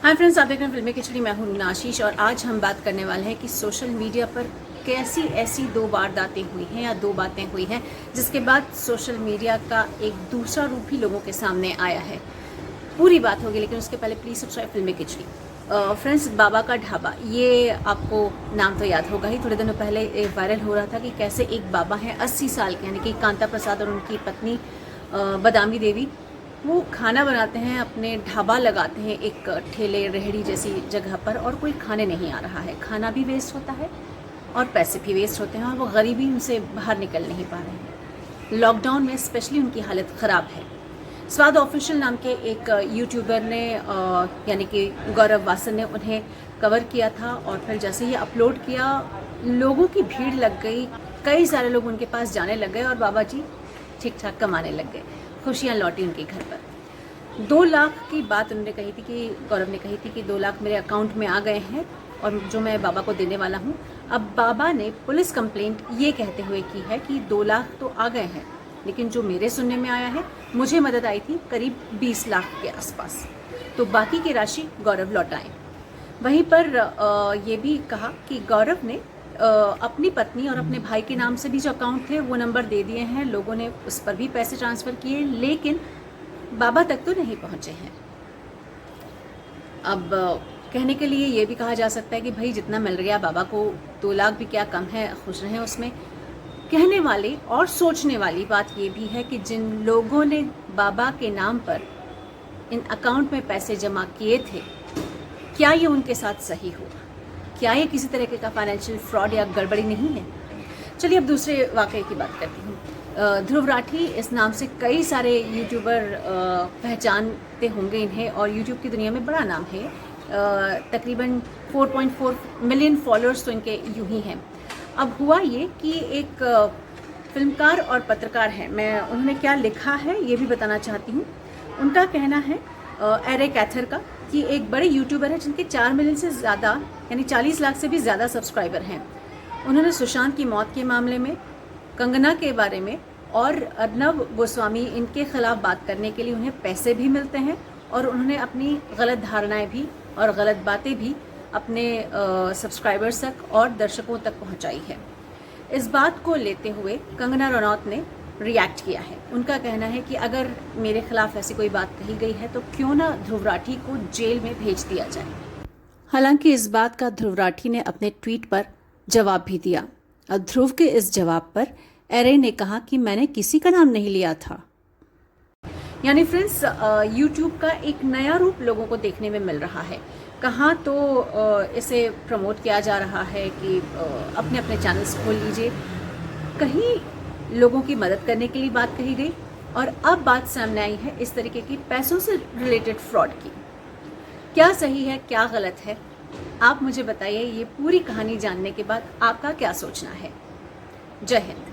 Hi friends, आप देख रहे हैं फिल्मी खिचड़ी। मैं हूं रीना आशीष और आज हम बात करने वाले हैं कि सोशल मीडिया पर कैसी ऐसी दो वारदातें हुई हैं या दो बातें हुई हैं जिसके बाद सोशल मीडिया का एक दूसरा रूप ही लोगों के सामने आया है। पूरी बात होगी, लेकिन उसके पहले प्लीज़ सब्सक्राइब फिल्मी खिचड़ी। फ्रेंड्स, बाबा का ढाबा, ये आपको नाम तो याद होगा ही। थोड़े दिनों पहले वायरल हो रहा था कि कैसे एक बाबा हैं 80 साल के, यानी कि कांता प्रसाद और उनकी पत्नी बदामी देवी, वो खाना बनाते हैं, अपने ढाबा लगाते हैं एक ठेले रेहड़ी जैसी जगह पर, और कोई खाने नहीं आ रहा है। खाना भी वेस्ट होता है और पैसे भी वेस्ट होते हैं और वो गरीबी उनसे बाहर निकल नहीं पा रहे हैं। लॉकडाउन में स्पेशली उनकी हालत ख़राब है। स्वाद ऑफिशियल नाम के एक यूट्यूबर ने यानी कि गौरव वासन ने उन्हें कवर किया था, और फिर जैसे ही अपलोड किया लोगों की भीड़ लग गई, कई सारे लोग उनके पास जाने लग गए और बाबा जी ठीक ठाक कमाने लग गए। खुशियाँ लौटी उनके घर पर। 2 लाख की बात उन्होंने कही थी कि गौरव ने कही थी कि 2 लाख मेरे अकाउंट में आ गए हैं और जो मैं बाबा को देने वाला हूँ। अब बाबा ने पुलिस कंप्लेंट ये कहते हुए की है कि 2 लाख तो आ गए हैं, लेकिन जो मेरे सुनने में आया है, मुझे मदद आई थी करीब 20 लाख के आसपास, तो बाकी की राशि गौरव लौटाएं। वहीं पर ये भी कहा कि गौरव ने अपनी पत्नी और अपने भाई के नाम से भी जो अकाउंट थे वो नंबर दे दिए हैं, लोगों ने उस पर भी पैसे ट्रांसफ़र किए, लेकिन बाबा तक तो नहीं पहुंचे हैं। अब कहने के लिए ये भी कहा जा सकता है कि भाई जितना मिल गया बाबा को, 2 लाख भी क्या कम है, खुश रहें उसमें। कहने वाली और सोचने वाली बात ये भी है कि जिन लोगों ने बाबा के नाम पर इन अकाउंट में पैसे जमा किए थे, क्या ये उनके साथ सही होगा? क्या ये किसी तरह का फाइनेंशियल फ्रॉड या गड़बड़ी नहीं है? चलिए अब दूसरे वाकये की बात करती हूँ। ध्रुव राठी, इस नाम से कई सारे यूट्यूबर पहचानते होंगे इन्हें, और यूट्यूब की दुनिया में बड़ा नाम है। तकरीबन 4.4 मिलियन फॉलोअर्स तो इनके यूं ही हैं। अब हुआ ये कि एक फिल्मकार और पत्रकार हैं, मैं उन्होंने क्या लिखा है ये भी बताना चाहती हूँ। उनका कहना है एरे कैथर का कि एक बड़े यूट्यूबर है जिनके 4 मिलियन से ज़्यादा, यानी 40 लाख से भी ज़्यादा सब्सक्राइबर हैं। उन्होंने सुशांत की मौत के मामले में, कंगना के बारे में और अर्नब गोस्वामी, इनके खिलाफ बात करने के लिए उन्हें पैसे भी मिलते हैं, और उन्होंने अपनी गलत धारणाएं भी और गलत बातें भी अपने सब्सक्राइबर्स तक और दर्शकों तक पहुंचाई है। इस बात को लेते हुए कंगना रनौत ने रिएक्ट किया है। उनका कहना है कि अगर मेरे खिलाफ ऐसी कोई बात कही गई है तो क्यों ना ध्रुव राठी को जेल में भेज दिया जाए। हालांकि इस बात का ध्रुव राठी ने अपने ट्वीट पर जवाब भी दिया, और ध्रुव के इस जवाब पर एरे ने कहा कि मैंने किसी का नाम नहीं लिया था। यानी फ्रेंड्स, यूट्यूब का एक नया रूप लोगों को देखने में मिल रहा है। कहाँ तो इसे प्रमोट किया जा रहा है कि अपने अपने चैनल्स खोल लीजिए, कहीं लोगों की मदद करने के लिए बात कही गई, और अब बात सामने आई है इस तरीके की पैसों से रिलेटेड फ्रॉड की। क्या सही है, क्या गलत है, आप मुझे बताइए। ये पूरी कहानी जानने के बाद आपका क्या सोचना है? जय हिंद।